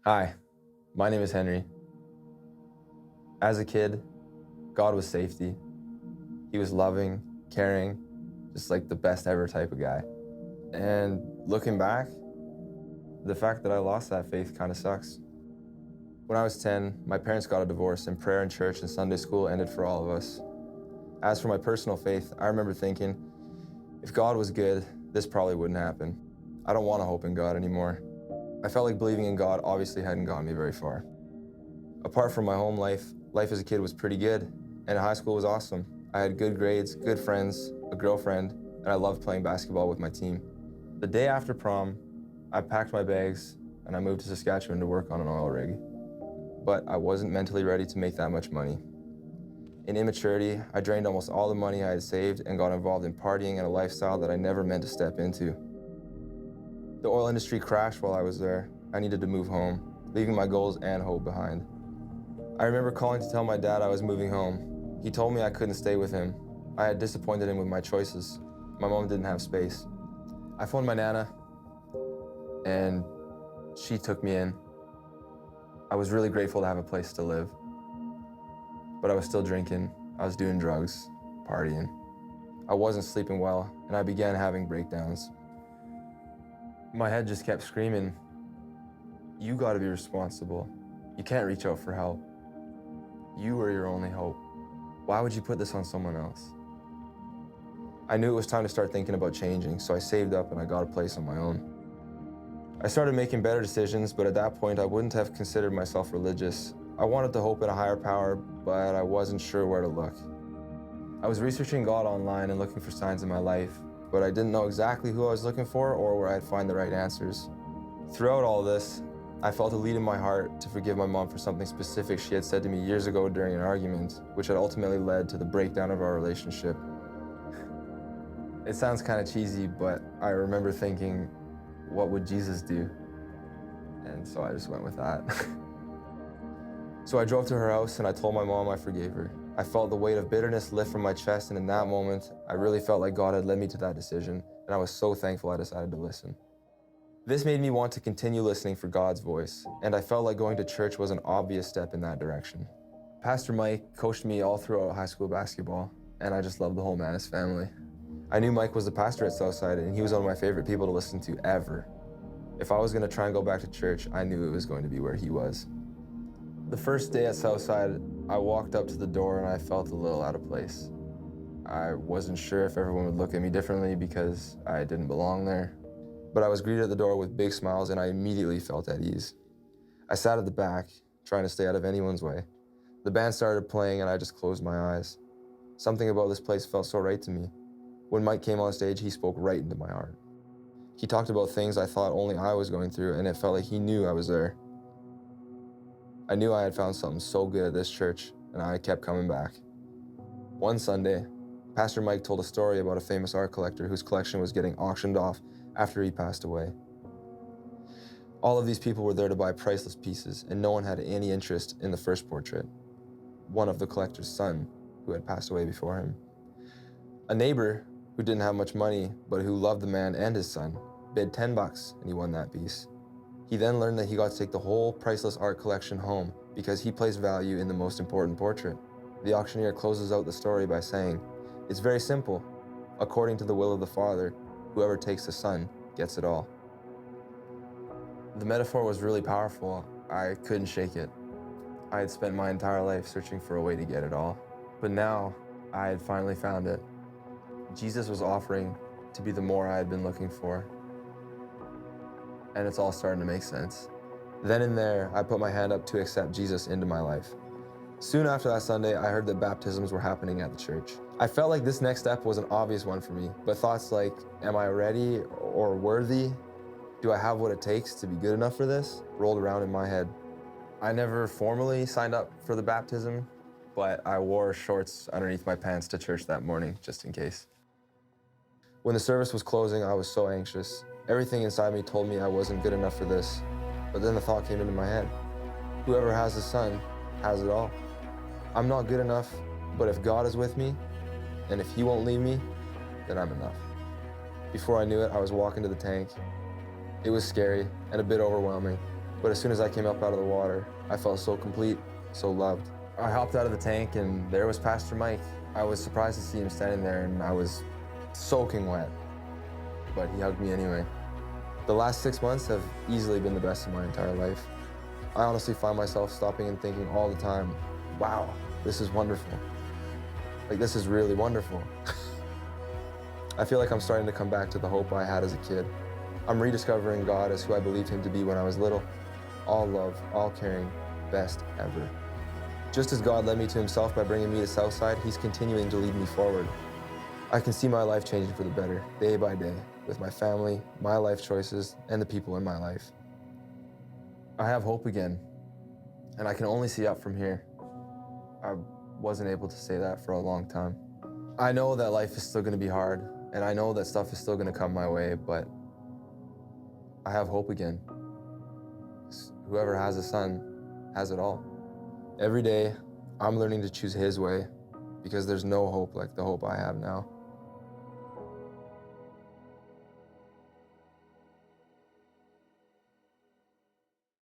Hi, my name is Henry. As a kid, God was safety. He was loving, caring, just like the best ever type of guy. And looking back, the fact that I lost that faith kind of sucks. When I was 10, my parents got a divorce and prayer in church and Sunday school ended for all of us. As for my personal faith, I remember thinking, if God was good, this probably wouldn't happen. I don't want to hope in God anymore. I felt like believing in God obviously hadn't gotten me very far. Apart from my home life, life as a kid was pretty good, and high school was awesome. I had good grades, good friends, a girlfriend, and I loved playing basketball with my team. The day after prom, I packed my bags and I moved to Saskatchewan to work on an oil rig. But I wasn't mentally ready to make that much money. In immaturity, I drained almost all the money I had saved and got involved in partying and a lifestyle that I never meant to step into. The oil industry crashed while I was there. I needed to move home, leaving my goals and hope behind. I remember calling to tell my dad I was moving home. He told me I couldn't stay with him. I had disappointed him with my choices. My mom didn't have space. I phoned my Nana, and she took me in. I was really grateful to have a place to live. But I was still drinking, I was doing drugs, partying. I wasn't sleeping well, and I began having breakdowns. My head just kept screaming, you gotta be responsible. You can't reach out for help. You are your only hope. Why would you put this on someone else? I knew it was time to start thinking about changing, so I saved up and I got a place on my own. I started making better decisions, but at that point I wouldn't have considered myself religious. I wanted to hope in a higher power, but I wasn't sure where to look. I was researching God online and looking for signs in my life, but I didn't know exactly who I was looking for or where I'd find the right answers. Throughout all this, I felt a lead in my heart to forgive my mom for something specific she had said to me years ago during an argument, which had ultimately led to the breakdown of our relationship. It sounds kind of cheesy, but I remember thinking, what would Jesus do? And so I just went with that. So I drove to her house and I told my mom I forgave her. I felt the weight of bitterness lift from my chest, and in that moment, I really felt like God had led me to that decision, and I was so thankful I decided to listen. This made me want to continue listening for God's voice, and I felt like going to church was an obvious step in that direction. Pastor Mike coached me all throughout high school basketball, and I just loved the whole Manus family. I knew Mike was the pastor at Southside, and he was one of my favorite people to listen to ever. If I was going to try and go back to church, I knew it was going to be where he was. The first day at Southside, I walked up to the door and I felt a little out of place. I wasn't sure if everyone would look at me differently because I didn't belong there. But I was greeted at the door with big smiles and I immediately felt at ease. I sat at the back, trying to stay out of anyone's way. The band started playing and I just closed my eyes. Something about this place felt so right to me. When Mike came on stage, he spoke right into my heart. He talked about things I thought only I was going through, and it felt like he knew I was there. I knew I had found something so good at this church, and I kept coming back. One Sunday, Pastor Mike told a story about a famous art collector whose collection was getting auctioned off after he passed away. All of these people were there to buy priceless pieces, and no one had any interest in the first portrait, one of the collector's son, who had passed away before him. A neighbor who didn't have much money, but who loved the man and his son, bid $10 and he won that piece. He then learned that he got to take the whole priceless art collection home because he placed value in the most important portrait. The auctioneer closes out the story by saying, "It's very simple. According to the will of the Father, whoever takes the Son gets it all." The metaphor was really powerful. I couldn't shake it. I had spent my entire life searching for a way to get it all, but now I had finally found it. Jesus was offering to be the more I had been looking for. And it's all starting to make sense. Then and there, I put my hand up to accept Jesus into my life. Soon after that Sunday, I heard that baptisms were happening at the church. I felt like this next step was an obvious one for me, but thoughts like, am I ready or worthy? Do I have what it takes to be good enough for this? Rolled around in my head. I never formally signed up for the baptism, but I wore shorts underneath my pants to church that morning, just in case. When the service was closing, I was so anxious. Everything inside me told me I wasn't good enough for this. But then the thought came into my head. Whoever has the Son has it all. I'm not good enough, but if God is with me, and if He won't leave me, then I'm enough. Before I knew it, I was walking to the tank. It was scary and a bit overwhelming. But as soon as I came up out of the water, I felt so complete, so loved. I hopped out of the tank and there was Pastor Mike. I was surprised to see him standing there and I was soaking wet, but he hugged me anyway. The last 6 months have easily been the best of my entire life. I honestly find myself stopping and thinking all the time, wow, this is wonderful. Like, this is really wonderful. I feel like I'm starting to come back to the hope I had as a kid. I'm rediscovering God as who I believed him to be when I was little. All love, all caring, best ever. Just as God led me to himself by bringing me to Southside, he's continuing to lead me forward. I can see my life changing for the better, day by day, with my family, my life choices, and the people in my life. I have hope again, and I can only see up from here. I wasn't able to say that for a long time. I know that life is still gonna be hard, and I know that stuff is still gonna come my way, but I have hope again. Whoever has a son has it all. Every day, I'm learning to choose his way because there's no hope like the hope I have now.